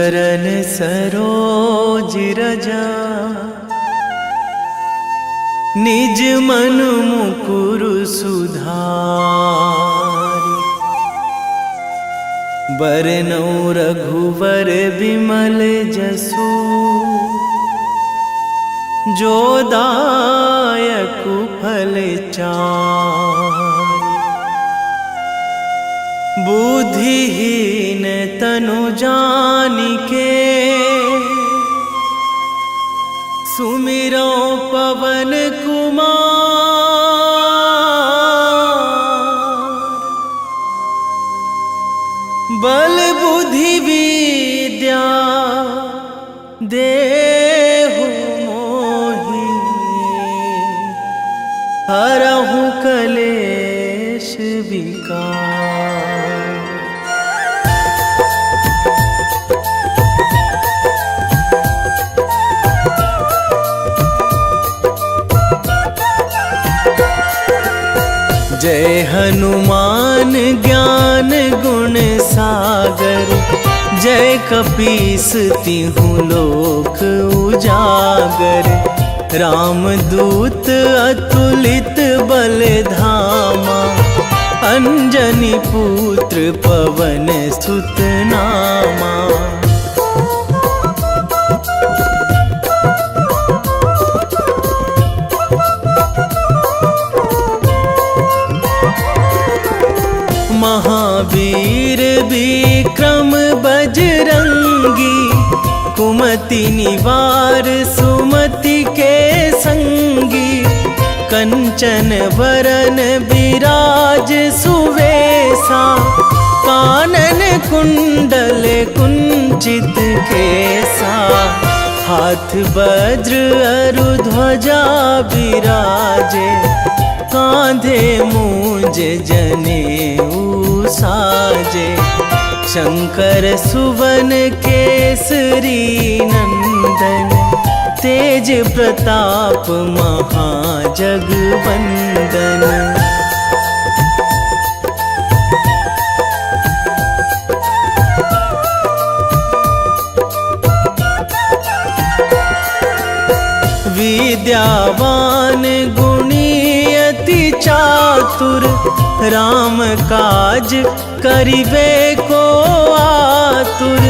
चरण सरोज रजा, निज मन मुकुर सुधारि। बरनउँ रघुवर बिमल जसु, जो दायक फल चारि। बुद्धिहीन तनु जानिके, सुमिरो पवन कुमार। बल बुद्धि विद्या देहु मोहि, हरहु कलेश विकार। जय हनुमान ज्ञान गुण सागर, जय कपीस तिहु लोक उजागर। रामदूत अतुलित बल धामा, अंजनी पुत्र पवन सुत नामा। महावीर विक्रम बजरंगी, कुमति निवार सुमति के संगी। कंचन वरन विराज सुवेशा, कानन कुंडल कुंचित केसा। हाथ वज्र अरु ध्वजा विराजे, कांधे मूंज जनेऊ साजे। शंकर सुवन केसरी नंदन, तेज प्रताप महाजगवंदन। विद्यावान गुणी अति चातुर, राम काज करिबे को आतुर।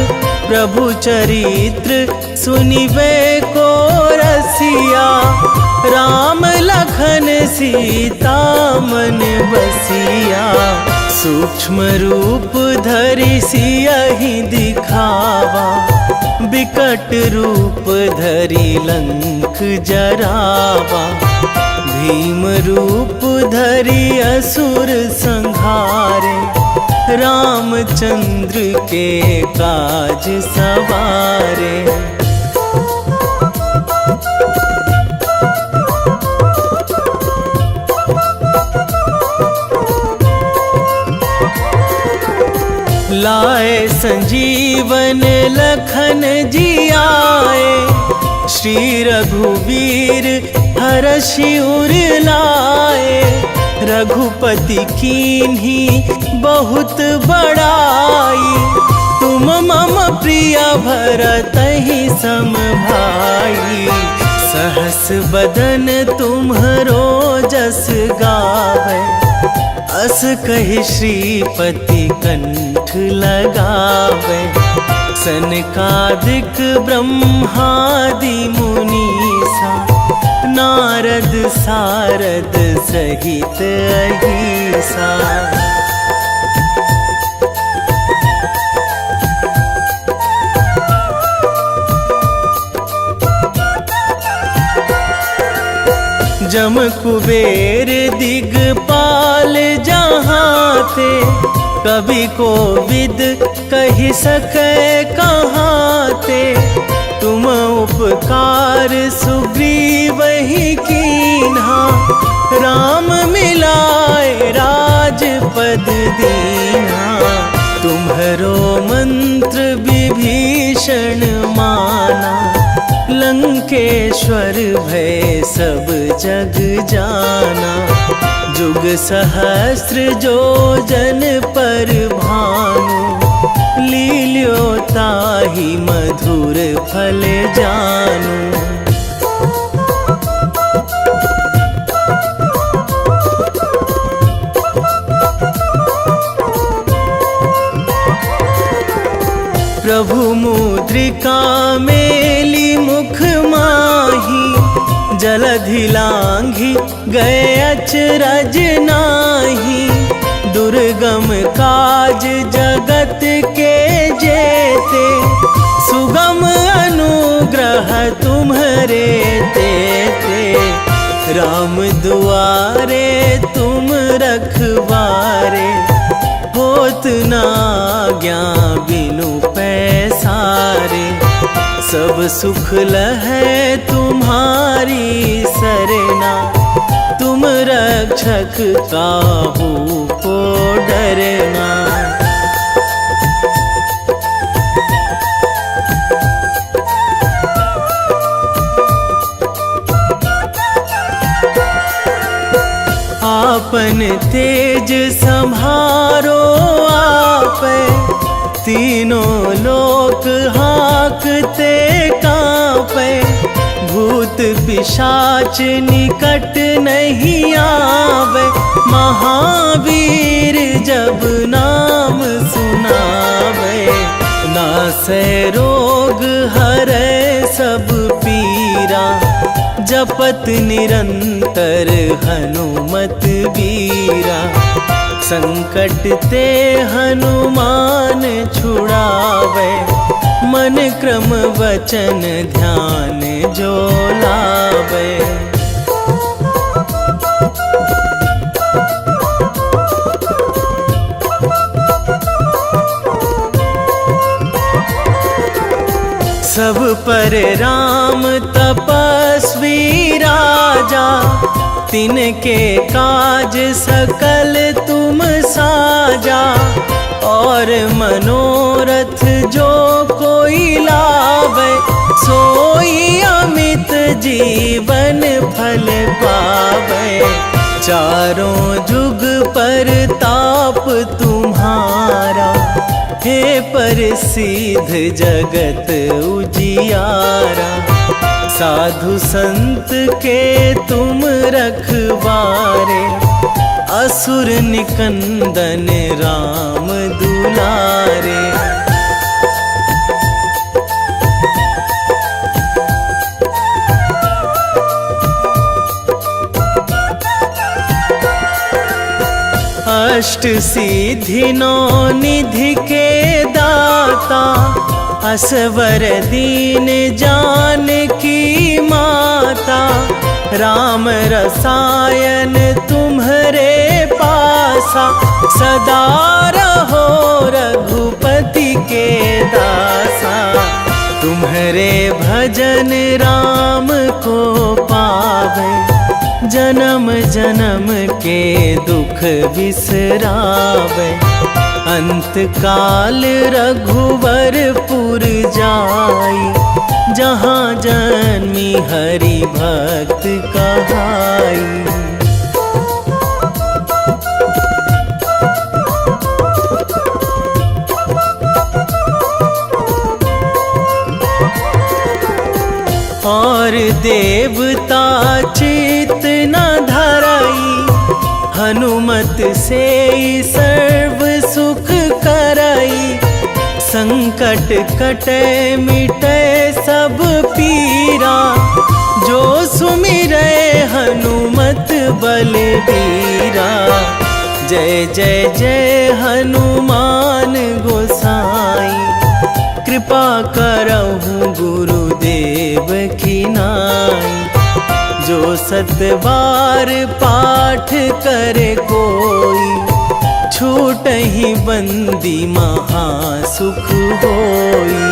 प्रभु चरित्र सुनिबे को रसिया, राम लखन सीता मन बसिया। सूक्ष्म रूप धरि सियहि दिखावा, बिकट रूप धरि लंक जरावा। भीम रूप धरि असुर संहारे, रामचंद्र के काज सवारे। लाए संजीवन लखन जियाए, श्री रघुवीर हरषि उर लाए। रघुपति कीन्ही बहुत बड़ाई, तुम मम प्रिय भरतहि सम भाई। सहस बदन तुम्हरो जस गावै, अस कहि श्रीपति कंठ लगावै। सनकादिक ब्रह्मादि मुनीसा, नारद सारद सहित अहिसा। जम कुबेर दिगपाल जहाँ थे, कवि कोविद कहि सकै कहाँ ते। तुम उपकार सुग्रीवहि कीन्हा, राम मिलाए राजपद दीन्हा। तुम्हरो मंत्र विभीषण माना, लंकेश्वर भय सब जग जाना। जुग सहस्र जो जन पर भानु, लील्योताहि ताहि मधुर फल जानू। प्रभु मुद्रिका मेली मुख माही, जलधि लांघी गए अचरज नाही। दुर्गम काज जगत के जेते, सुगम अनुग्रह तुम्हरे तेते। राम दुआरे तुम रखवारे, होत ना आज्ञा बिनु पैसारे। सब सुख लहै तुम्हारी सरना, तुम रक्षक काहू को डरना। आपन तेज संहारो आपे, तीनों लोक हाकते कांपे। भूत पिशाच निकट नहीं आवे, महावीर जब नाम सुनावे। नासै रोग हरै सब पीरा, जपत निरंतर हनुमत वीरा। संकट ते हनुमान छुड़ावे, मन क्रम वचन ध्यान जो लावे। सब पर राम तपस्वी राजा, तिनके काज सकल तुम साजा। और मनोरथ जो कोई लावे, सोई अमित जीवन फल पावे। चारों जुग पर ताप तुम्हारा, हे प्रसिद्ध जगत उजियारा। साधु संत के तुम रखवारे, असुर निकंदन राम दुलारे। अष्ट सिद्धि नौ निधि के दाता, असवर दीन जानकी माता। राम रसायन तुम्हरे पासा, सदा रहो रघुपति के दासा। तुम्हरे भजन राम को पावे, जन्म जन्म के दुख बिसरावे। अंत काल रघुवरपुर जाई, जहाँ जन्मी हरि भक्त कहाई। और देवता चित न धराई, हनुमत से सर्व सुख कराई। संकट कटे मिटे सब पीरा, जो सुमिरै हनुमत बलबीरा। जय जय जय हनुमान गोसाई, कृपा करहु गुरुदेव की नाई। जो सतबार पाठ करे कोई, छूटहि बंदी महासुख होई।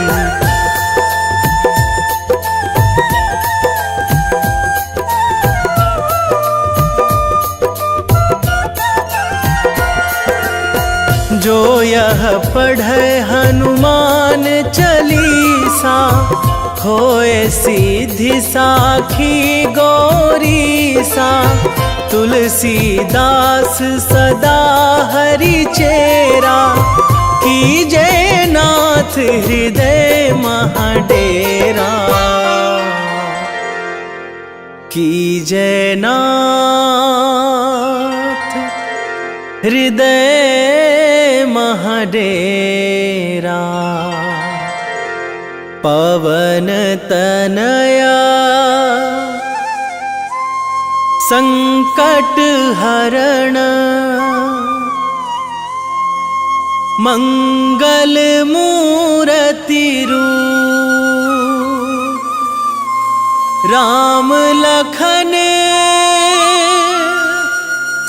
जो यह पढ़े हनुमान चालीसा, होए सीधी साखी गौरी सा। तुलसीदास सदा हरि चेरा, कीजे नाथ हृदय महाडेरा। कीजे नाथ हृदय महाडेरा। पवन तनया संकट हरण, मंगल मूर्ति रूप। राम लखन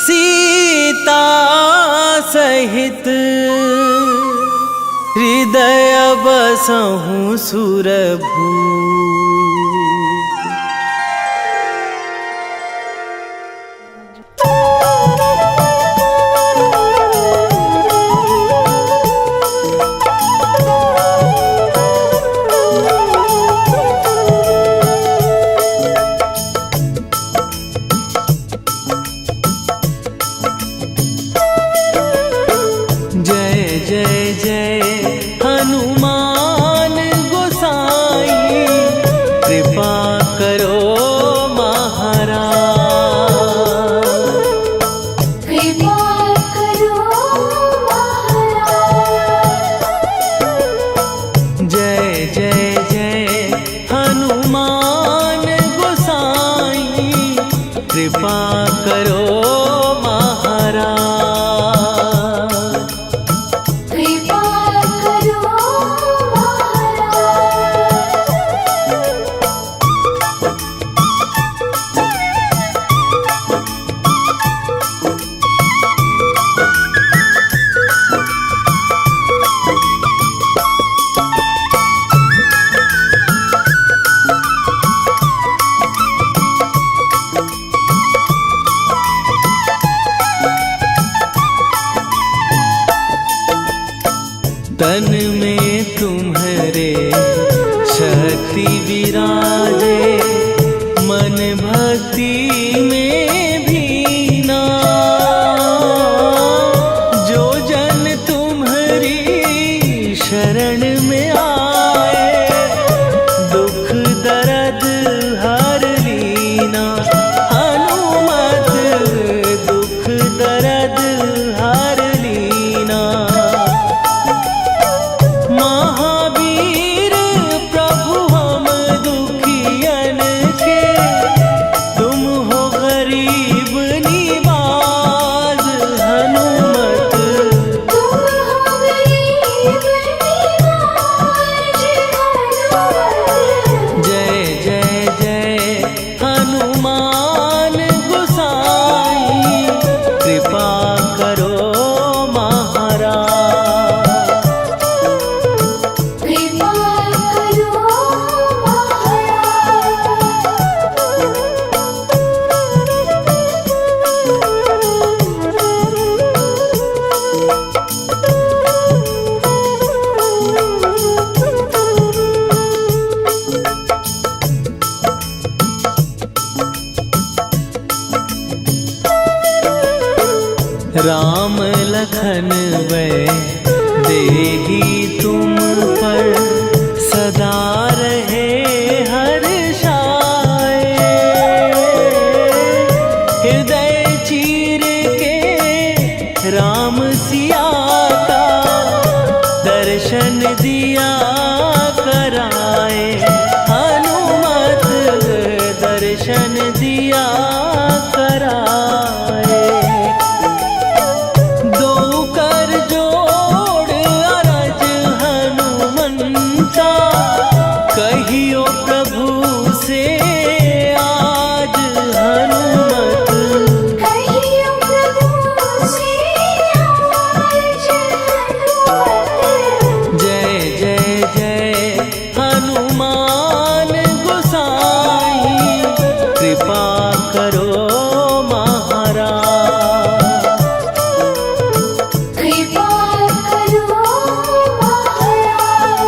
सीता सहित, हृदय बसहु सुरभूप। तन में तुम्हारे शक्ति विराजे, मन भक्ति में भीना। जो जन तुम्हारी शरण में आए, दुख दर्द हर लीना। हनुमत दुख दर्द हर लीना। महावीर प्रभु हम दुखियन के, तुम हो गरीब निवाज। हनुमत तुम हो गरीब निवाज। जय जय जय हनुमान गोसाई, कृपा करो राम लखन वै देही तुम पर, सदा रहे हर्षाए। हृदय चीर के राम सिया का, दर्शन दिया कराए। हनुमत दर्शन दिया कराए। कहियो प्रभु से आज। हनुमत कहियो प्रभु से आज। हनुमत जय जय जय हनुमान गोसाई, कृपा करो महाराज। कृपा करो महाराज।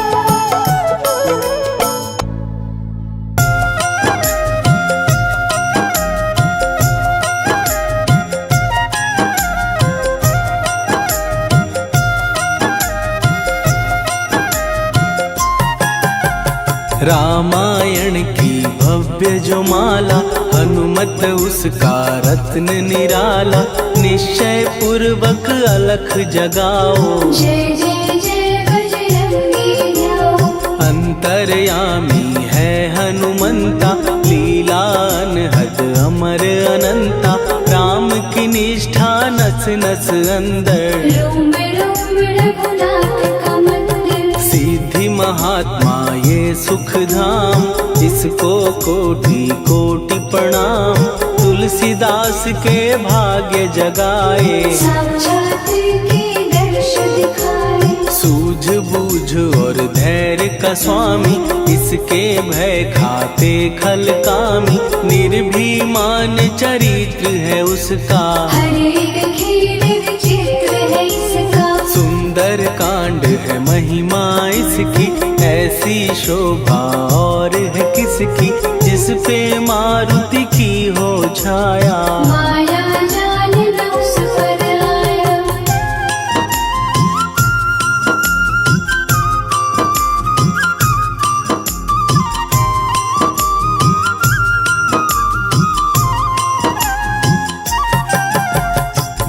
रामायण की भव्य जो माला, हनुमत उसका रत्न निराला। निश्चय पूर्वक अलख जगाओ, जय जय जय बजरंगी ध्याओ। अंतर्यामी है हनुमंता, लीला अनहद अमर अनंता। राम की निष्ठा नस नस अंदर, रोम रोम रघुनाथ का मंदिर। सिद्धि महात्मा ये सुख धाम, इसको कोटि कोटि प्रणाम। तुलसीदास के भाग्य जगाए, साक्षात के दर्श दिखाए। सूझ बूझ और धैर्य का स्वामी, इसके भय खाते खल कामी। निर्भीमान चरित्र है उसका, हर एक खेल विचित्र है इसका। सुंदर कांड है महिमा इसकी। ऐसी शोभा और है किसकी, जिस पे मारुति की हो छाया। माया जाल न उस पर आया।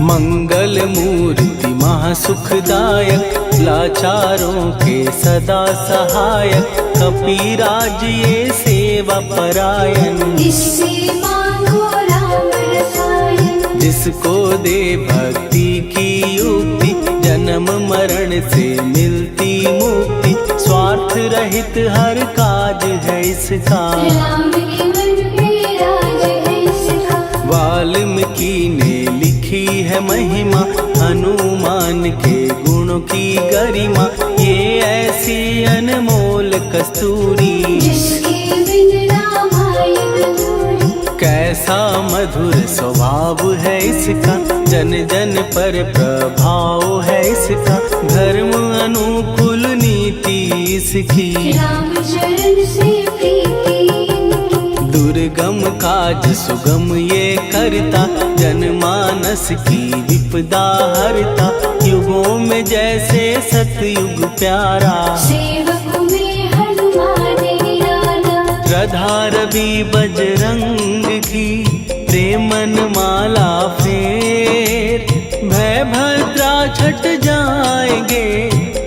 मंगल मूर्ति महासुखदायक, लाचारों के सदा सहायक। कपीराज ये सेवा परायण, इससे मांगो राम रसायन। जिसको दे भक्ति की युक्ति, जन्म मरण से मिलती मुक्ति। स्वार्थ रहित हर काज है इसका, राम के मन पे राज है इसका। वाल्मीकि ने लिखी है महिमा, हनुमान के गुणों की गरिमा। ये ऐसी अनमोल कस्तूरी, जिसके बिन रामायण अधूरी। कैसा मधुर स्वभाव है इसका, जन जन पर प्रभाव है इसका। धर्म अनुकूल नीति इसकी, राम चरण से प्रीति इनकी। दुर्गम काज सुगम ये करता, जनमानस की विपदा हरता। युगों में जैसे सतयुग प्यारा, सेवक में हनुमान निराला। राधा रवि बजरंग की, प्रेमन माला फेर। भय भद्रा छट जाएंगे,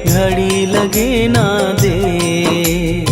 घड़ी लगे ना देर।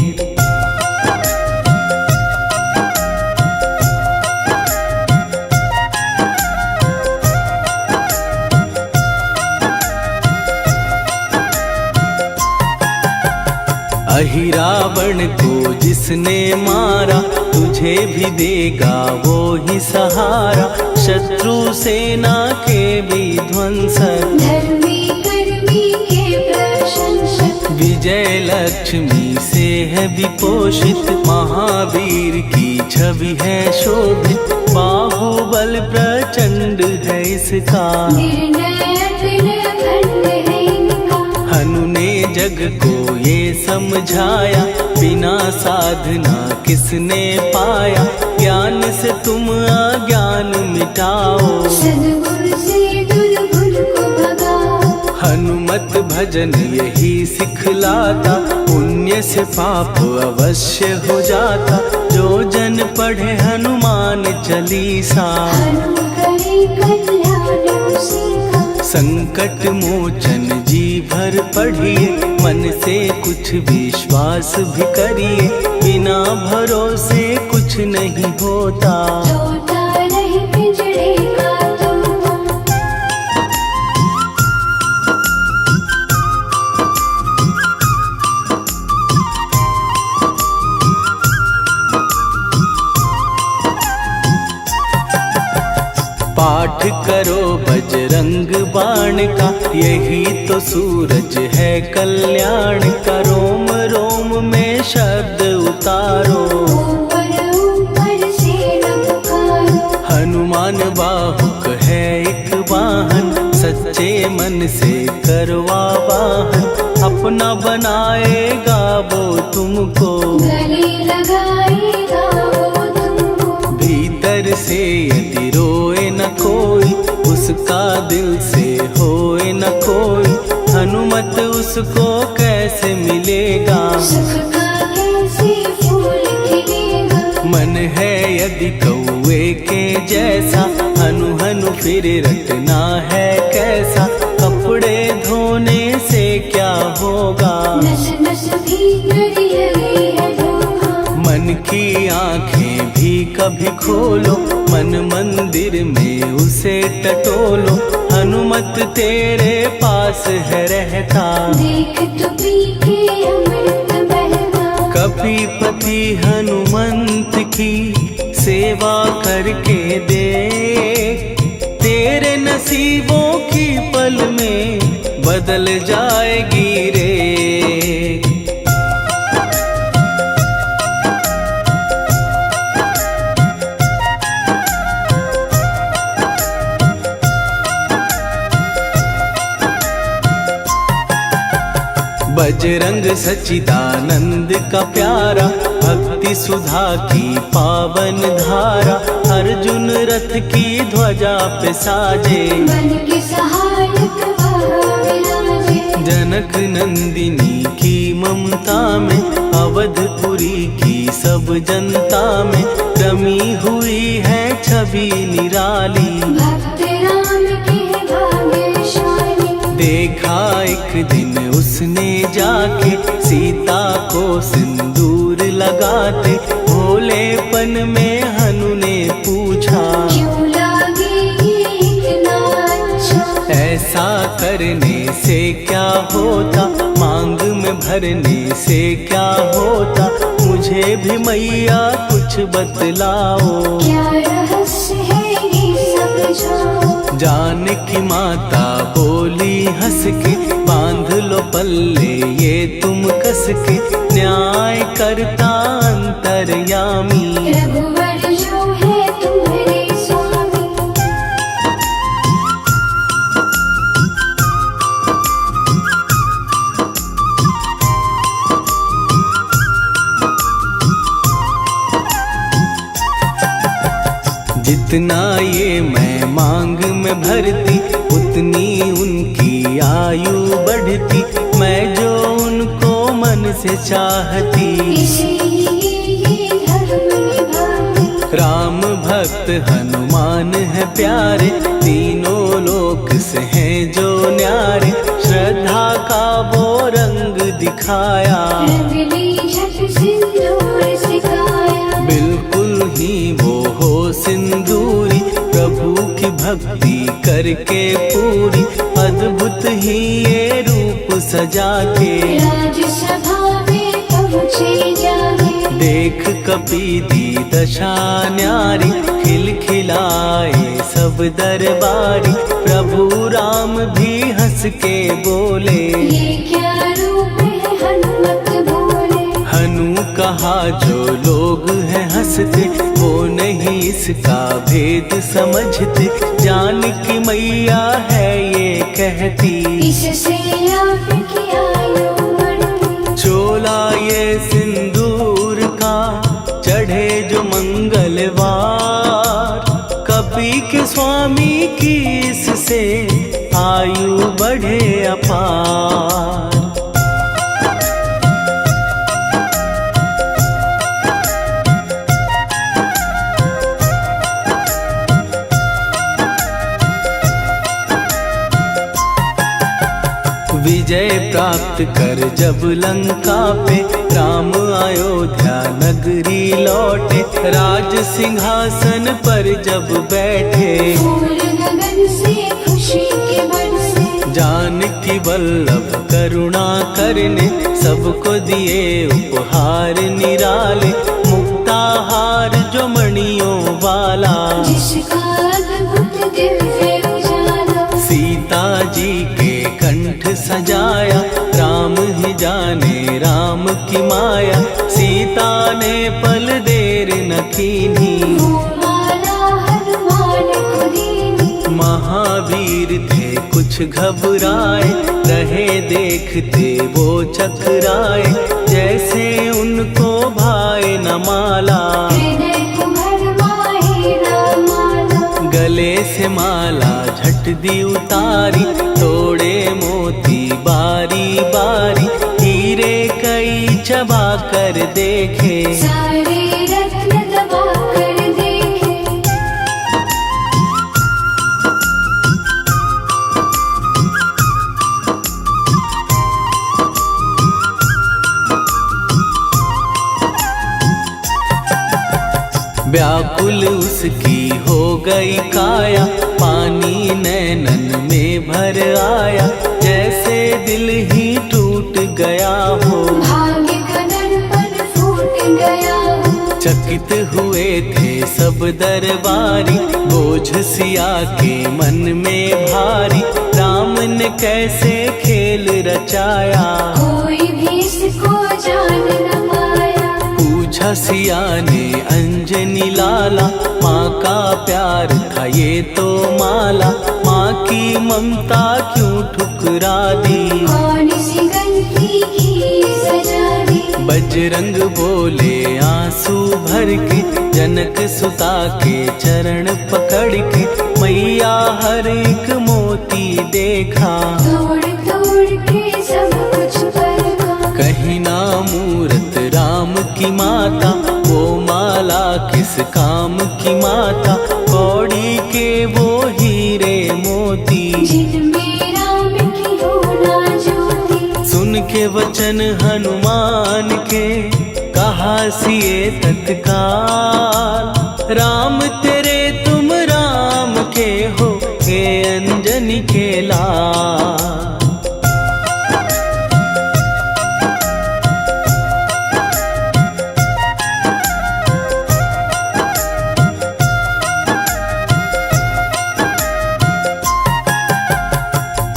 अहिरावण को जिसने मारा, तुझे भी देगा वो ही सहारा। शत्रु सेना के विध्वंसक, धर्मी कर्मी के प्रशंसक। विजय लक्ष्मी से है विपोषित। महावीर की छवि है शोभित, बाहुबल प्रचंड है इसका। निर्णय अतुल अखंड है इनका। हनु ने जग को ये समझाया, बिना साधना किसने पाया। ज्ञान से तुम अज्ञान मिटाओ, सद्गुण से दुर्गुण को भगाओ। हनुमत भजन यही सिखलाता, पुण्य से पाप अवश्य हो जाता। जो जन पढ़े हनुमान चालीसा, हनु करे कल्याण उसी का। संकट मोचन जी भर पढ़िए, मन से कुछ विश्वास भी करिए। बिना भरोसे कुछ नहीं होता, तोता रहे पिंजड़े का तोता। पाठ करो बजरंग बाण का, यही तो सूरज है कल्याण का। रोम रोम में शब्द उतारो, ऊपर ऊपर से न पुकारो। हनुमान बाहुक है एक वाहन, सच्चे मन से करवा वाहन। अपना बनाएगा वो तुमको, गले लगाएगा वो तुमको। भीतर से यदि रोए न कोई, उसका दिल से होए न कोई। हनुमत उसको कैसे मिलेगा, सुख का कैसे की आंखें भी कभी खोलो, मन मंदिर में उसे टटोलो। हनुमत तेरे पास है रहता, देख तो पी के अमृत बहता। कपीपति हनुमंत की सेवा करके देख, तेरे नसीबों की पल में बदल जाएगी रे। बजरंग सच्चिदानंद का प्यारा, भक्ति सुधा की पावन धारा। अर्जुन रथ की ध्वजा पे साजे, बन के सहायक वहाँ विराजे। जनक नंदिनी की ममता में, अवधपुरी की सब जनता में रमी हुई है छवि निराली। भक्त राम के भाग्यशाली, देखा एक दिन उसने जाके सीता को सिंदूर लगाते। भोलेपन में हनु ने पूछा, क्यों लागे ये इतना अच्छा। ऐसा करने से क्या होता, मांग में भरने से क्या होता। मुझे भी मैया कुछ बतलाओ, क्या रहस्य है ये समझाओ। जानकी माता बोली हंस के, बांध लो पल्ले ये तुम कस के। न्याय करता अंतर्यामी, रघुवर जो है तुम्हारे स्वामी। जितना ये मैं मांग में भरती, उतनी उनकी आयु बढ़ती। मैं जो उनको मन से चाहती, इसीलिए धर्म निभाती। राम भक्त हनुमान है प्यारे, तीनों लोक से हैं जो न्यारे। श्रद्धा का वो रंग दिखाया, रंग ली झट सिंदूर सिखाया। बिल्कुल ही वो हो सिंदूरी, प्रभु की भक्ति करके पूरी। अद्भुत ही ये रूप सजा के, राजसभा में पहुँचे जाके। देख कपी दी दशा न्यारी, खिलखिलाए सब दरबारी। प्रभु राम भी हंस के बोले, ये क्या रूप है हनुमत बोले। हनु कहा जो लोग हैं हंसते, वो नहीं इसका भेद समझते। जानकी मैया है ये कहती, इससे आपकी आयु बढ़ती। चोला ये सिंदूर का चढ़े जो मंगलवार, कपी के स्वामी की इससे आयु बढ़े अपार। विजय प्राप्त कर जब लंका पे, राम अयोध्या नगरी लौटे। राज सिंहासन पर जब बैठे, फूल गगन से खुशी के बरसे। जानकी वल्लभ करुणा करने, सबको दिए उपहार निराले। मुक्ताहार जो मणियों वाला, जिसका अद्भुत दिव्य उजाला। सीता जी के कंठ सजाया। राम ही जाने राम की माया, सीता ने पल देर न कीन्ही। वो माला हनुमान को दीनी। महावीर थे कुछ घबराए, रहे देखते वो चकराए। जैसे उनको भाए न माला, हृदय को भरमाए रामाला। गले से माला झट दी उतारी। तोड़े मोती बारी बारी, हीरे कई चबा कर देखे। सारे रत्न दबा कर देखे। व्याकुल उसकी हो गई काया, पानी नैनन में भर आया, जैसे दिल ही टूट गया हो। भाग्य का दर्पण फूट गया हो। चकित हुए थे सब दरबारी, बोझ सिया के मन में भारी, राम ने कैसे खेल रचाया, कोई भी इसको जान न पाया। पूछा सिया ने अंजनी लाला, माँ का प्यार था ये तो माला, माँ की ममता क्यों ठुकरा दी, कौन सी गलती की सजा दी। बजरंग बोले आंसू भर के, जनक सुता के चरण पकड़ के, मैया हर एक मोती देखा, तोड़ तोड़ के सब कुछ परखा। कहीं ना मूरत राम की माता, वो माला किस काम की माता, कौड़ी के वो हीरे मोती, जिनमें राम की हो ना ज्योति। सुन के वचन हनुमान के, कहा सिए तत्काल, राम तेरे तुम राम के हो, हे अंजनी के लाल।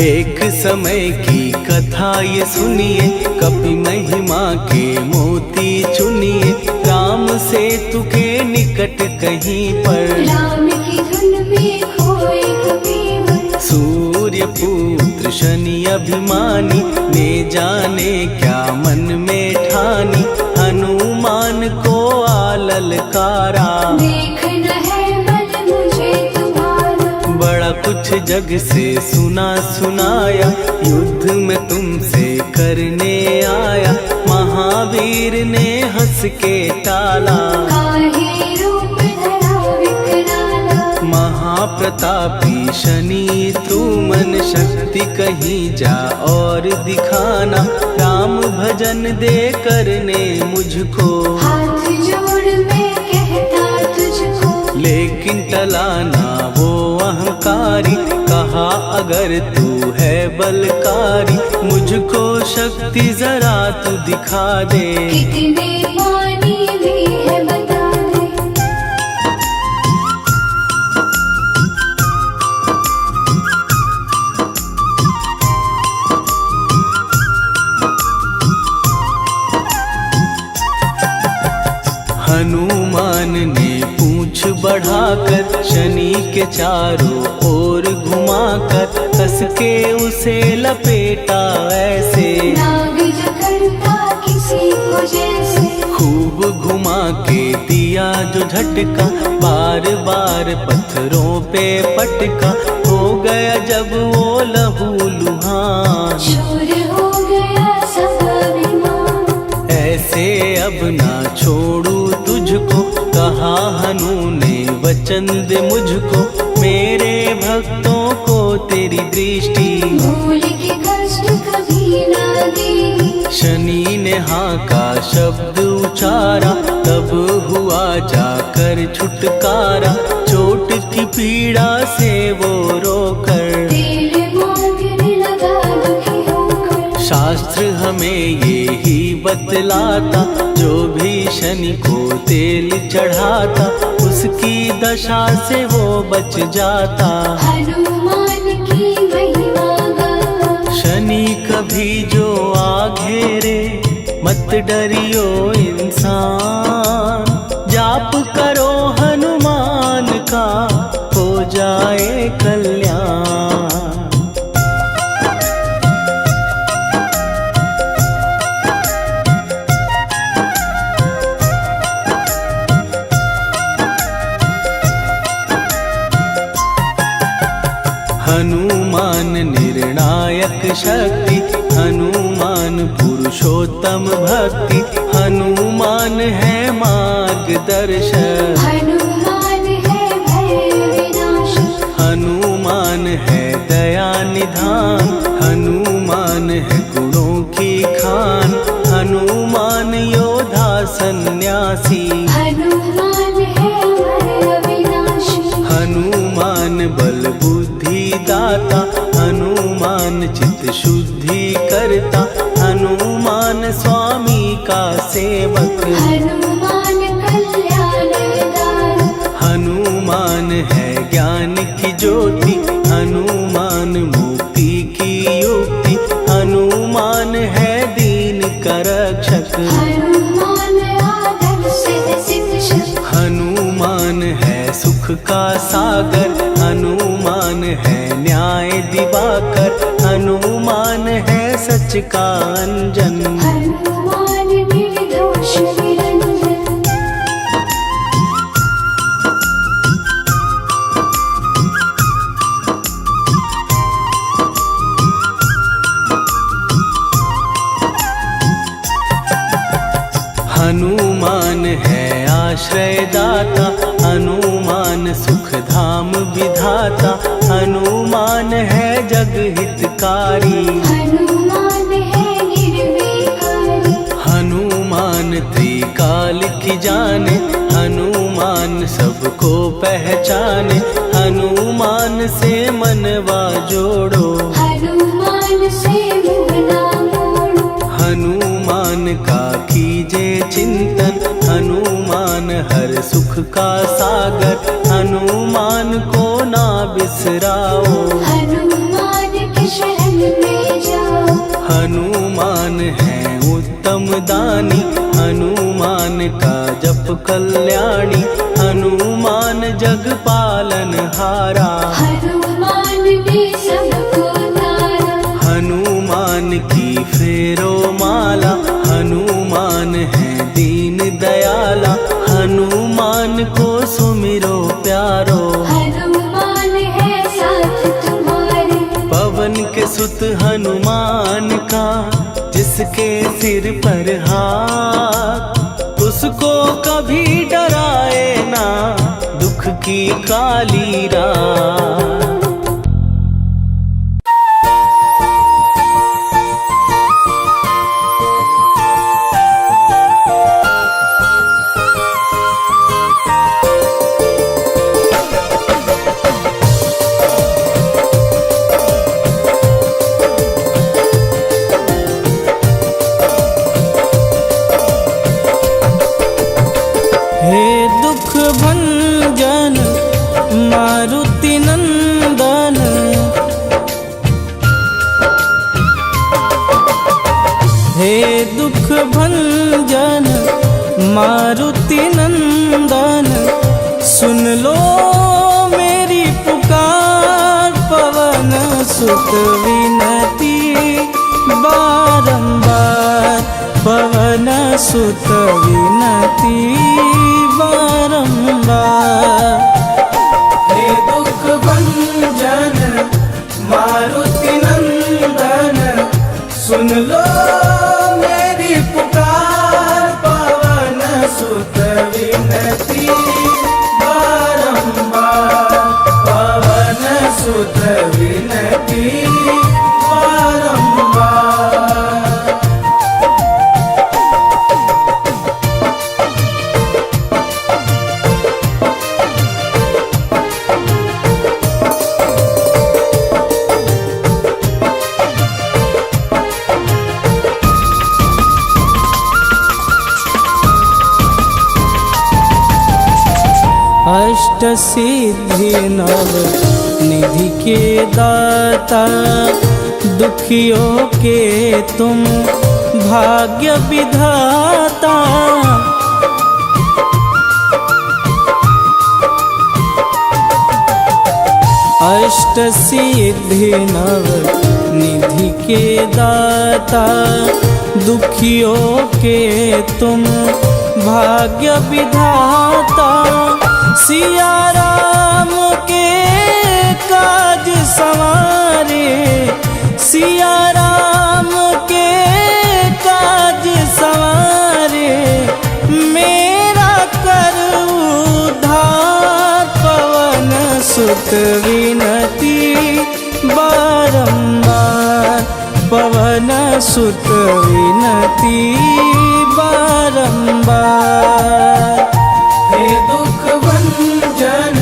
एक समय की कथा ये सुनिए, कपि महिमा के मोती चुनिए, राम सेतु के निकट कहीं पर, राम की धुन में खोए कबीर। सूर्य पुत्र शनि अभिमानी, ने जाने क्या मन में ठानी, हनुमान को आललकारा, देखना है बल मुझे तुम्हारा। बड़ा कुछ जग से सुना सुनाया, युद्ध में तुमसे करने आया, महावीर ने हंस के टाला, काहे रूप धरा विकराला। महाप्रतापी शनि तू मन शक्ति कहीं जा और दिखाना, राम भजन दे करने मुझको, हाथ जोड़ मैं कहता तुझको। लेकिन टला ना वो अहंकारी, कहा अगर तू है बलकारी, मुझको शक्ति जरा तू दिखा दे, कितने पानी भी है बता दे। हनुमान ने पूंछ बढ़ाकर, शनि के चारों ओर घुमाकर, कस के उसे लपेटा ऐसे, नाग जो करता किसी को जैसे। खूब घुमा के दिया जो झटका, बार बार पत्थरों पे पटका, हो गया जब वो लहू लुहान, चूर हो गया सब अभिमान। ऐसे अब ना छोड़ू तुझको, कहा हनु ने वचन दे मुझको, मेरे भक्तों को तेरी दृष्टि, भूल के कष्ट कभी ना देगी। शनि ने हाँ का शब्द उचारा, तब हुआ जाकर छुटकारा, चोट की पीड़ा से वो रोकर, तेल मांगने लगा दुखी होकर। शास्त्र हमें ये ही बतलाता, जो भी शनि को तेल चढ़ाता, उसकी दशा से वो बच जाता, हनुमान की महिमा गाता। शनि कभी जो आ घेरे, मत डरियो इंसान, जाप करो हनुमान का, हो जाए कल्याण। हनुमान निर्णायक शक्ति, हनुमान पुरुषोत्तम भक्ति, हनुमान है मार्गदर्शक, हनुमान है भय विनाशक। हनुमान है दया निधान, हनुमान है गुणों की खान, हनुमान योद्धा सन्यासी, हनुमान है हनुमान बल बुद्धि दाता, हनुमान चित्त शुद्धि करता, हनुमान स्वामी का सेवक। हनुमान कल्याण दाता, हनुमान है ज्ञान की ज्योति, हनुमान मुक्ति की युक्ति, हनुमान है दीन का रक्षक। हनुमान आदर्श शिक्षक, हनुमान है सुख का सागर, हनुमान है न्याय दिवाकर, हनुमान है सच का अंजन। हनुमान निर्दोष निरंजन, हनुमान है आश्रय दाता, हनुमान सुख धाम विधाता, हनुमान है जग हितकारी। हनुमान है निर्विकारी, हनुमान त्रिकाल की जाने, हनुमान सबको पहचाने, हनुमान से मनवा जोड़ो। हनुमान से मुँह ना मोड़ो, हनुमान का कीजे चिंतन, हनुमान हर सुख का सागर, हनुमान को ना बिसराओ। हनुमान की शरण में जाओ। हनुमान है उत्तम दानी, हनुमान का जप कल्याणी, हनुमान जग पालन हारा। हनुमान ने सबको तारा, हनुमान की फेरो माला, हनुमान है दीन दयाला, हनुमान को सुमिरो प्यारो। हनुमान है साथ तुम्हारे, पवन के सुत हनुमान का, जिसके सिर पर हाथ, उसको कभी डराए ना दुख की काली रात। हे दुख भंजन मारुति नंदन, हे दुख भंजन मारुति नंदन, सुन लो मेरी पुकार, पवन सुत विनती बारंबार, पवन सुत विनती बारंबार। हे दुख भंजन मारुति नंदन, सुन लो मेरी पुकार, पवन सुत विनती बारंबार, पवन सुत विनती बारंबार। अष्ट सिद्धि नव निधि के दाता, दुखियों के तुम भाग्य विधाता। अष्ट सिद्धि नव निधि के दाता, दुखियों के तुम भाग्य विधाता। सिया राम के काज सवारे, सिया राम के काज सवारे, मेरा कर उद्धार, पवन सुत विनती बारंबार, पवन सुत विनती बारंबार। हे दुख भंजन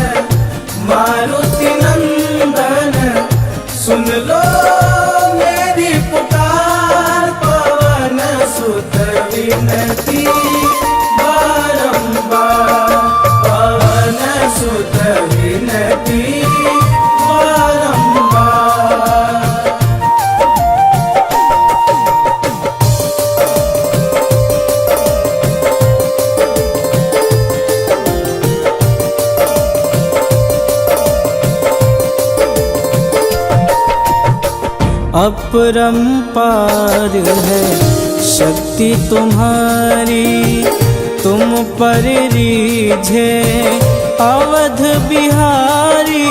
अपरंपार है शक्ति तुम्हारी, तुम पर रीझे अवध बिहारी।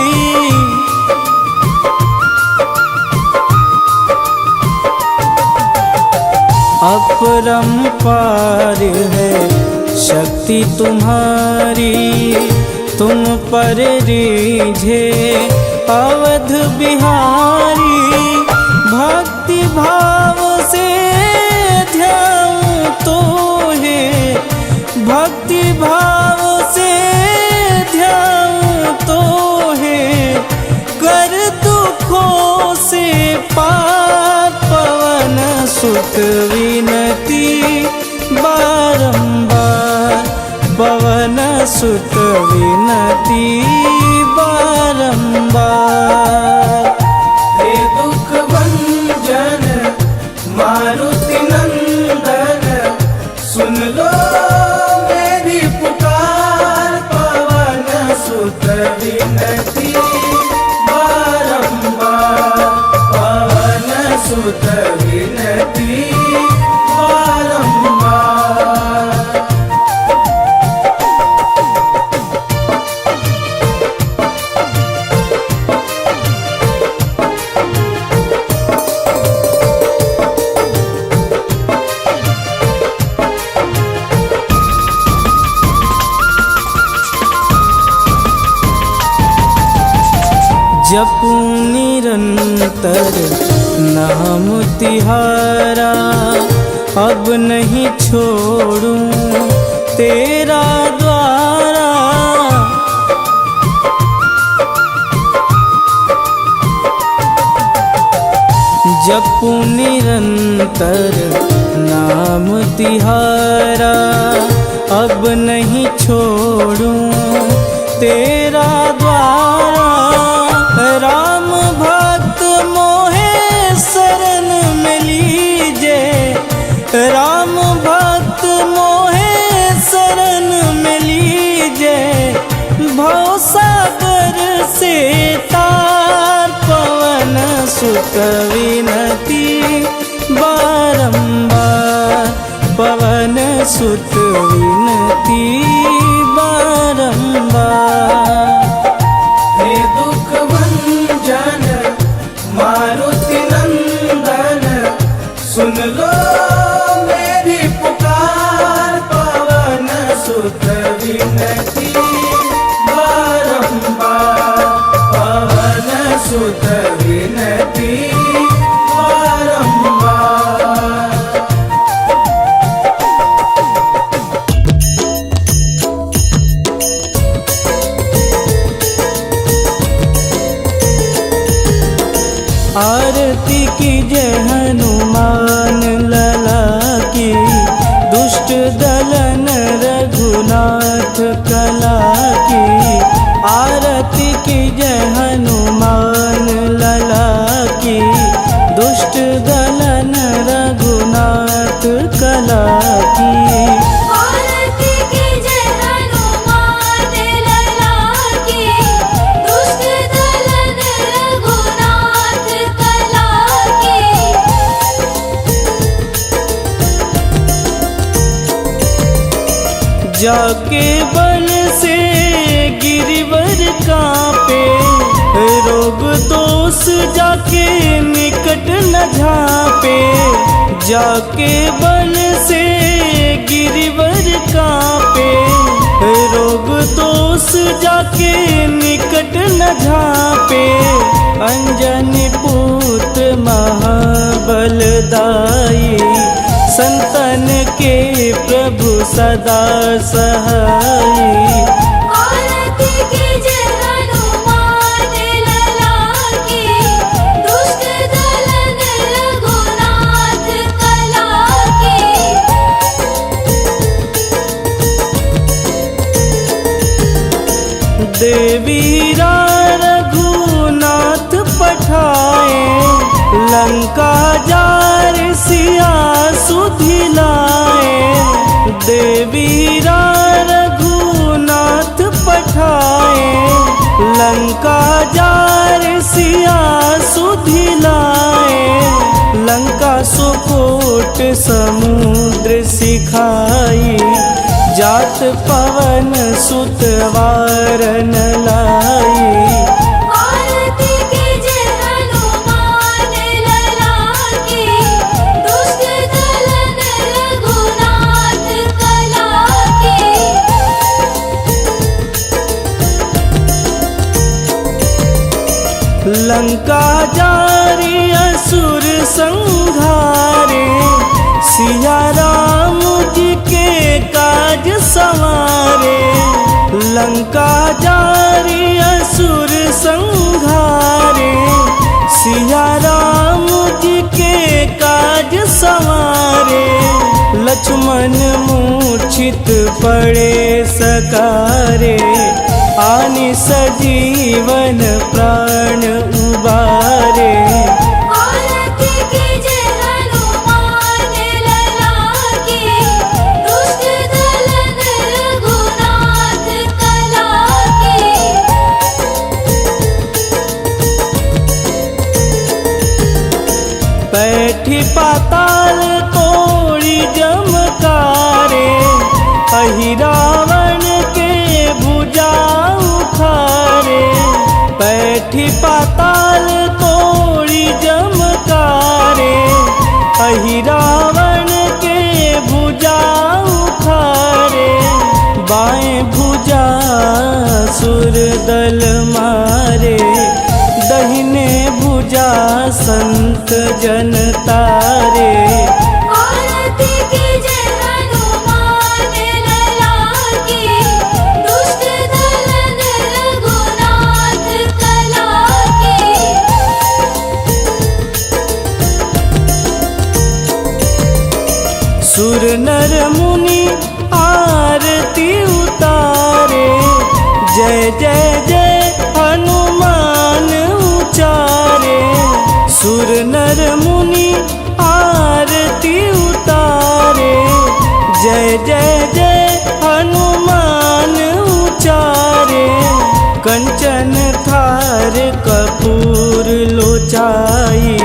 अपरंपार है शक्ति तुम्हारी, तुम पर रीझे अवध बिहारी। भक्ति भाव से ध्याऊं तो है, भक्ति भाव से ध्याऊं तो है, कर दुखों से पार पवन सुत विनती बारंबार, पवन सुत विनती बारंबार। हे दुख भंजन मारुति नंदन, सुन लो मेरी पुकार, पवन सुत विनती बारंबार, पवन सुत विनती बारंबार। जपूं निरंतर नाम तिहारा, अब नहीं छोड़ूं तेरा द्वारा। जपूं निरंतर नाम तिहारा, अब नहीं छोड़ूं तेरा द्वारा। राम भक्त मोहे शरण में लीजे, राम भक्त मोहे शरण में लीजे। भवसागर से तार पवन सुत विनती बारंबार, पवन सुत विनती बारंबार। हे दुख भंजन मारुति नंदन, सुन लो मेरी पुकार, पवन सुत विनती बारंबार, पवन सुत विनती बारंबार। आरती की जय हनुमान लला की, दुष्ट दलन रघुनाथ कला की। आरती की जय हनुमान लला की, दुष्ट दलन रघुनाथ कला की। आरती की जय हनुमान लला की, दुष्ट दलन रघुनाथ कला की। जाके बल से गिरिवर कांपे, रोग दोष जाके निकट न झांपे। जाके बल से गिरिवर कांपे, रोग दोष जाके निकट न झांपे। अंजनी पूत महाबलदाई, संतन के प्रभु सदा सहाई। आरती की जय हनुमान लला की, दुष्ट दलन रघुनाथ कला की। देवीरा रघुनाथ पठाए, लंका जार सिया सुधिलाए। देवीरा रघुनाथ पठाए, लंका जार सिया सुधिलाए। कोट समुद्र सिखाई, जात पवन सुत वारन लाई। आरती कीजे हनुमान लला की, दुष्ट दलन रघुनाथ कला की। लंका जारी असुर संहारे, सिया राम जी के काज संवारे। लंका जारी असुर संहारे, सिया राम जी के काज संवारे। लक्ष्मण मूर्छित पड़े सकारे, आनि सजीवन प्राण उबारे। आरती कीजे हनुमान लला की, दुष्ट दलन रघुनाथ कला की। बैठी पाताल तोड़ी जमकारे, अहि रावण के भुजा उखारे। बैठी पाताल तोड़ी जमकारे, अहि रावण के भुजा उखारे। बाएं भुजा सुर दल मारे, दहिने भुजा संत जन तारे। आरती कीजे हनुमान लला की, दुष्ट दलन रघुनाथ कला की। सुर नर मुनि आरती उतारे, जय जय जय हनुमान उचारे। सुर नर मुनि आरती उतारे, जय जय जय हनुमान उचारे। कंचन थार कपूर लोचाई,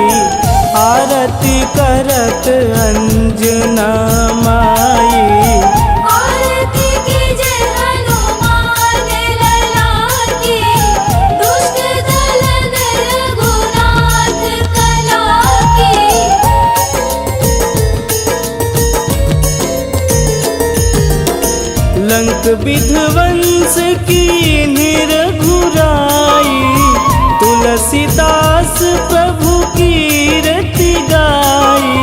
आरती करत अंजना माई। आरती कीजे हनुमान लला की, दुष्ट दलन रघुनाथ कला की। लंक विध्वंस की निरघुराई, तुलसीदास प्रभु कीरति गाई।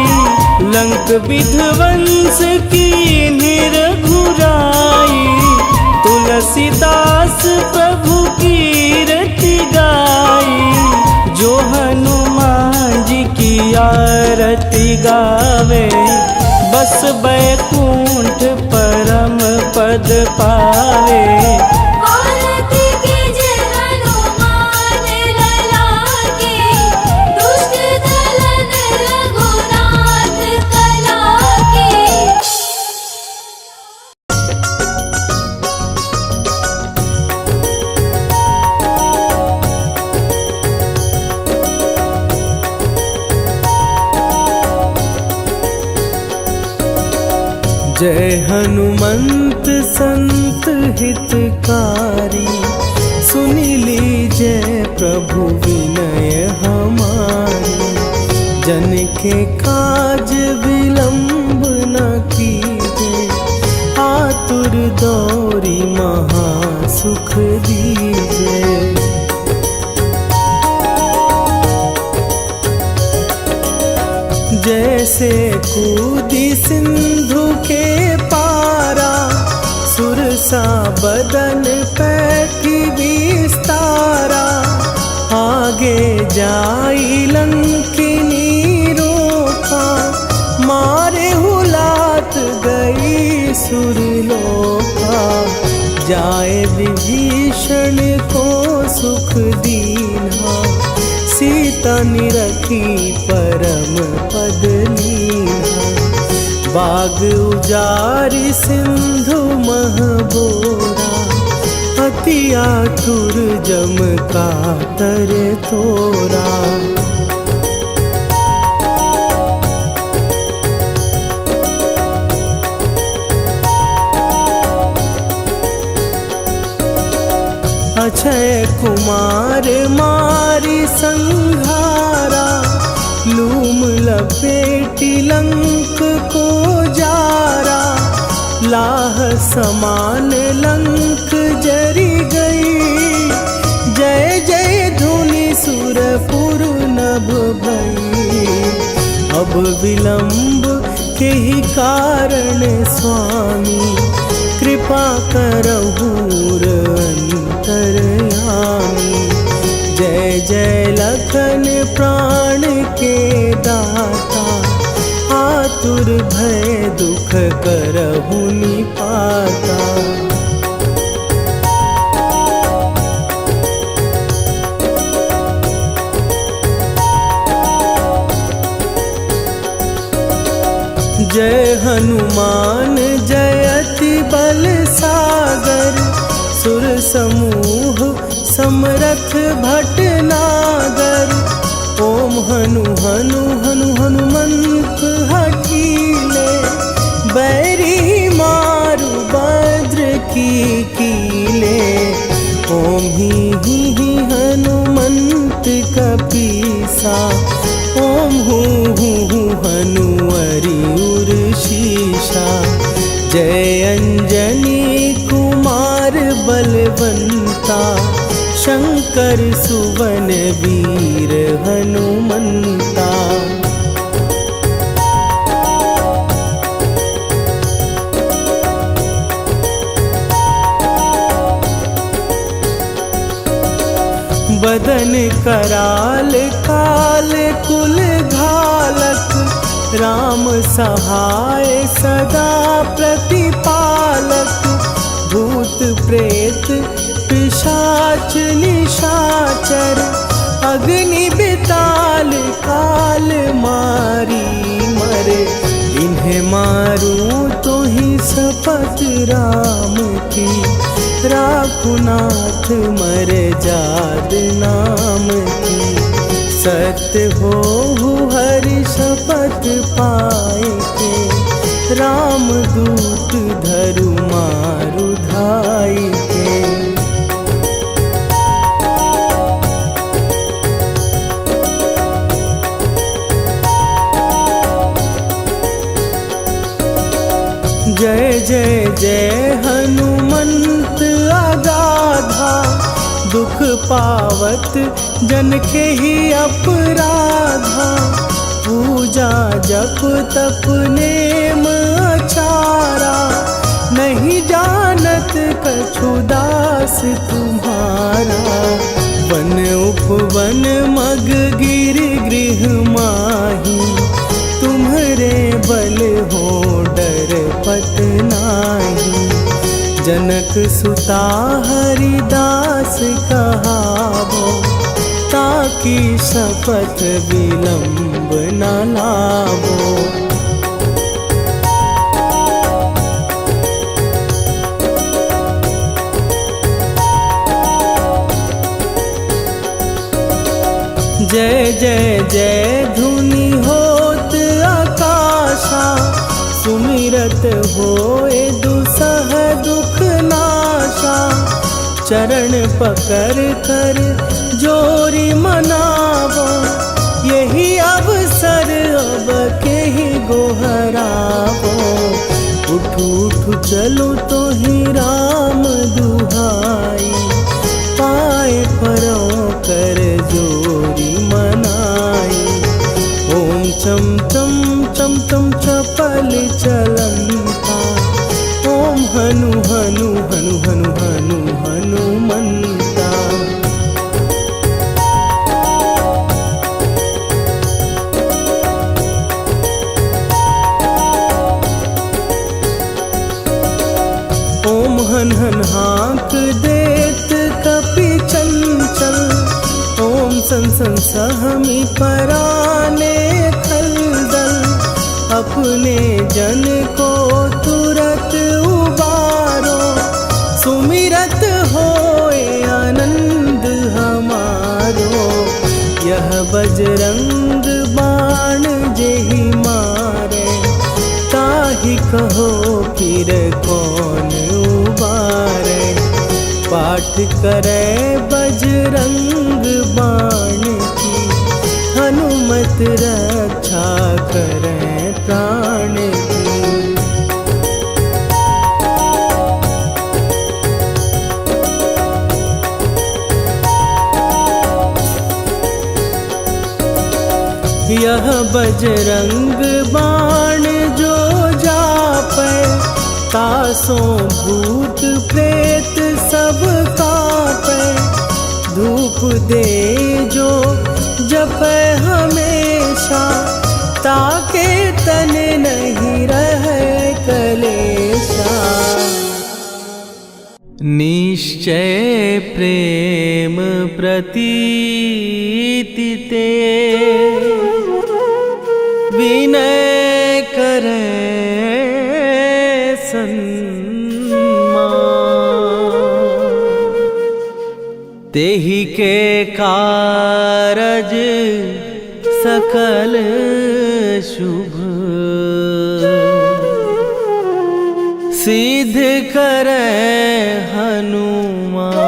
लंक विध्वंस की निरघुराई, तुलसीदास प्रभु कीरति गाई। जो हनुमान जी की आरती गावे, बस बैकुंठ परम पद पावे। आरती कीजे हनुमान लला की, दुष्ट दलन रघुनाथ कला की। जय हनुमंत संत हितकारी, सुनि लीजय प्रभु विनय हमारी। जन के काज विलंब न कीजे, आतुर दौरी महासुख दीजे। जैसे कूदी सिंधु के पारा, सुरसा बदन पैठी विस्तारा। आगे जाई लंकिनी रोका, मारे हुलात गई सुरलोका। जाए विभीषण को सुख दीना, सीता निरखी परम पद लीना। बाग उजारि सिंधु महबोरा, अति आतुर जम कातर तोरा। अक्षय कुमार मारी संघारा, लूम लपेटी लंक को जारा, लाह समान लंक जरी गई। जय जय धुनि सुरपुर नभ भई, अब विलंब के ही कारण स्वामी, कृपा करहु अंतरयामी। जय जय लखन प्राण के दाता, आतुर भय दुख करहु निपाता। जय हनुमान जयति बल सागर, सुर समूह समरथ भटनागर। ओम हनु हनु हनु हनुमंत हठीले, बैरी मारु भद्र की कीले। ओम ही हनुमंत कपीसा, ओम हूँ हनुअरि उर शीशा। जय अंजनी कुमार बलवंता, शंकर सुवन वीर हनुमंता। बदन कराल काल कुल घालक, राम सहाय सदा प्रतिपालक। भूत प्रेत पिशाच निशाचर, अग्नि बिताल काल मारी मरे। इन्हें मारूं तो ही शपथ राम की, राखुनाथ मर जाद नाम की। सत्य हो हरि शपथ पाए के, राम दूत धरु मारु धाई के। जय जय जय हनुमंत अगाधा, दुख पावत जन के ही अपराधा। पूजा जप तप नेम आचारा, नहीं जानत कछु दास तुम्हारा। वन उपवन मग गिर गृह माही, तुम्हरे बल हो डर पत नाही। जनक सुता हरिदास कहावो, ताकि शपथ विलंब न लावो। जय जय जय धुनि होत आकाशा, सुमिरत होए दुसह दुख नाशा। चरण पकड़ कर जोरी मनावो, यही अवसर अब के ही गोहरावो। उठू उठू चलो तो ही राम दुहाई, पाए परों कर जोरी मनाई। ओम चम चम चम चम चपल चलंता, ओम हनु हनु हनु हनु हनु हनुमंता। ओम हन हन हाँक देत कपि चंचल, ओम सन सन सहमी पराने खलदल। अपने जन को तुरत उबारो, सुमिरत होए आनंद हमारो। यह बजरंग बाण जेहि मारे, ताहि कहो फिर कौन उबारे। पाठ पाठ करे बजरंग बाण की, हनुमत रक्षा करे प्राण की। यह बजरंग बाण जो जापै, तासों भूत प्रेत सब कापै। धूप दे जो जपै हमेशा, ताके तन नहीं रहे कलेशा। निश्चय प्रेम प्रतीति ते, विनय करे सन्मान। तेहि के कारज सकल शुभ, सिद्ध करे हनुमान।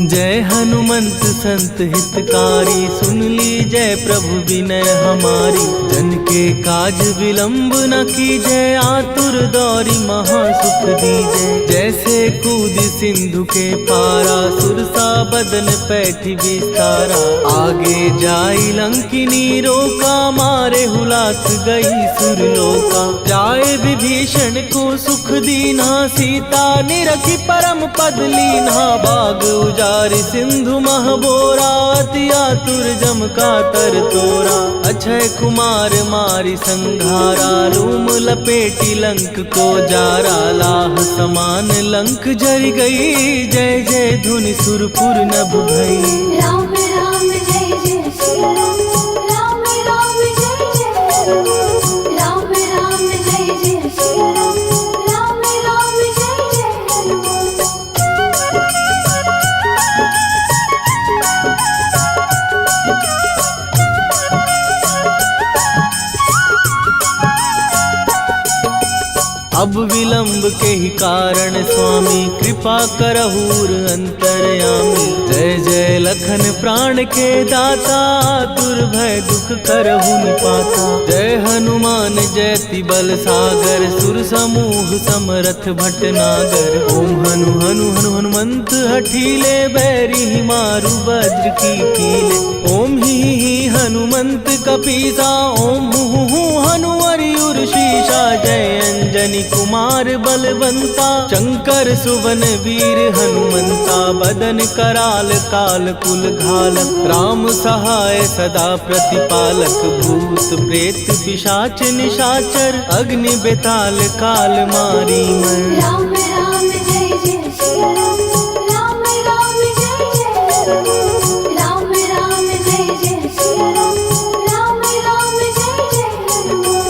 जय हनुमंत संत हितकारी, सुन लीजय प्रभु विनय हमारी। जन के काज विलंब न कीजय, आतुर दौरी महासुख दीजय। जैसे कूद सिंधु के पारा, सुरसा बदन पैठी विस्तारा। आगे जाई लंकिनी रोका, मारे हुलाक गई सुरलोका। जाए विभीषण को सुख दीना, सीता निरखी परम पद लीना। बाग उजारि सिंधु महबोरा, अति आतुर जम का तर तोरा। अक्षय कुमार मारी संघारा, रूम लपेटी लंक को जारा। लाह समान लंक जर गई, जय जय धुनि सुरपुर नभ भई। राम राम जय जय सिया राम, राम राम जय जय हनुमान। राम राम जय जय सिया राम, राम राम जय जय हनुमान। अब विलंब के ही कारण स्वामी, कृपा करहूर अंतरयामी। जय जय लखन प्राण के दाता, दुर्भय दुख करहु निपाता। जय हनुमान जयति बल सागर, सुर समूह समरथ भटनागर। ओम हनु हनु हनु हनुमंत हठीले, बैरी मारु वज्र की कीले। ओम ही हनुमंत कपीसा, ओम हु हनुवरियुर शीशा। जय अंजनी कुमार बलवंता, शंकर सुवन वीर हनुमंता। बदन कराल काल कुल घालक, राम सहाय सदा प्रतिपालक। भूत प्रेत पिशाच निशाचर, अग्नि बेताल काल मारी मर। राम राम जय जय सिया राम, राम राम जय जय हनुमान। राम राम जय जय सिया राम, राम राम जय जय हनुमान।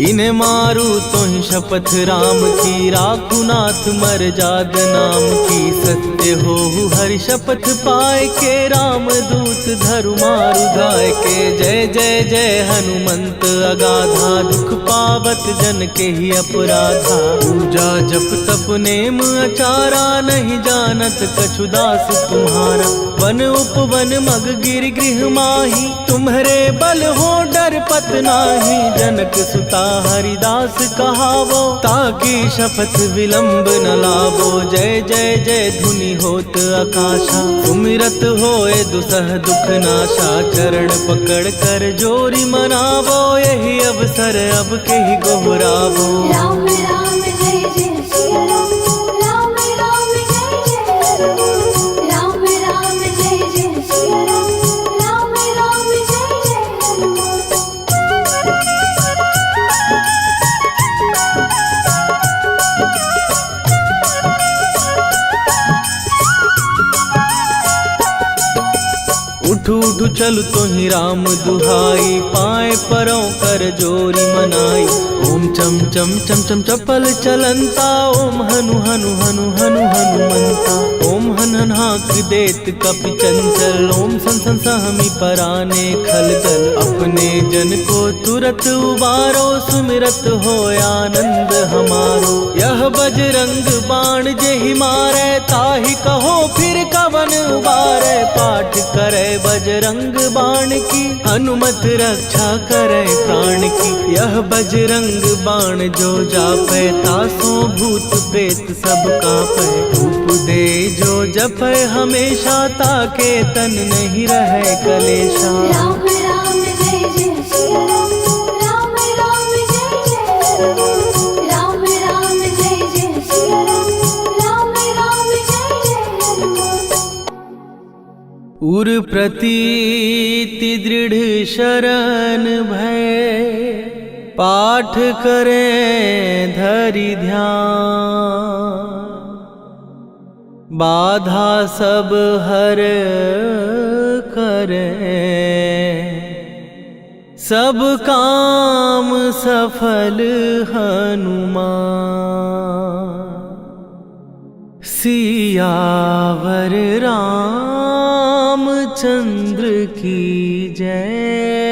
इन्हें मारू तो ही शपथ राम की, राखू नाथ मर जाद नाम की। सत्य हो हरि शपथ पाए के, राम दूत धरु मारु धाय के। जय जय जय हनुमंत अगाधा, दुख पावत जन के ही अपराधा। पूजा जप तप नेम अचारा, नहीं जानत कछु दास तुम्हारा। वन उपवन मग गिर गृह माही, तुम्हारे बल हो डर पत नाही। जनक सुता हरिदास कहावो, ताकि शपथ विलंब न लावो। जय जय जय धुनि होत आकाशा, सुमिरत होए दुसह दुख नाशा। चरण पकड़ कर जोरी मनावो, यही अब अवसर अब के ही गोहराबो। राम राम जय जय सिया राम, राम राम जय जय हनुमान। राम राम जय जय सिया राम, राम राम जय जय हनुमान। उठू उठू चल तो ही राम दुहाई, पाए परों कर जोरी मनाई। ओम चम चम चम चम चपल चलंता, ओम हनु हनु हनु हनु हनुमंता। ओम हन हन हाक देत कपि चंचल, ओम सन सन सहमी पराने खलदल। अपने जन को तुरत उबारो, सुमिरत हो आनंद हमारो। यह बजरंग बाण जेहि मारे, ताहि कहो फिर कवन उबारे। पाठ करे बजरंग बाण की, हनुमत रक्षा करे प्राण की। यह बजरंग बाण जो जापै, तासो भूत प्रेत सब कापै। धूप दे जो जपै हमेशा, ताके तन नहीं रहे कलेशा। राम राम जय जय सिया राम, राम राम जय जय हनुमान। राम राम जय जय सिया राम, राम राम जय जय हनुमान। उर प्रतीति दृढ़ शरण भय, पाठ करें धरि ध्यान। बाधा सब हर करें, सब काम सफल हनुमान। सियावर रामचंद्र की जय।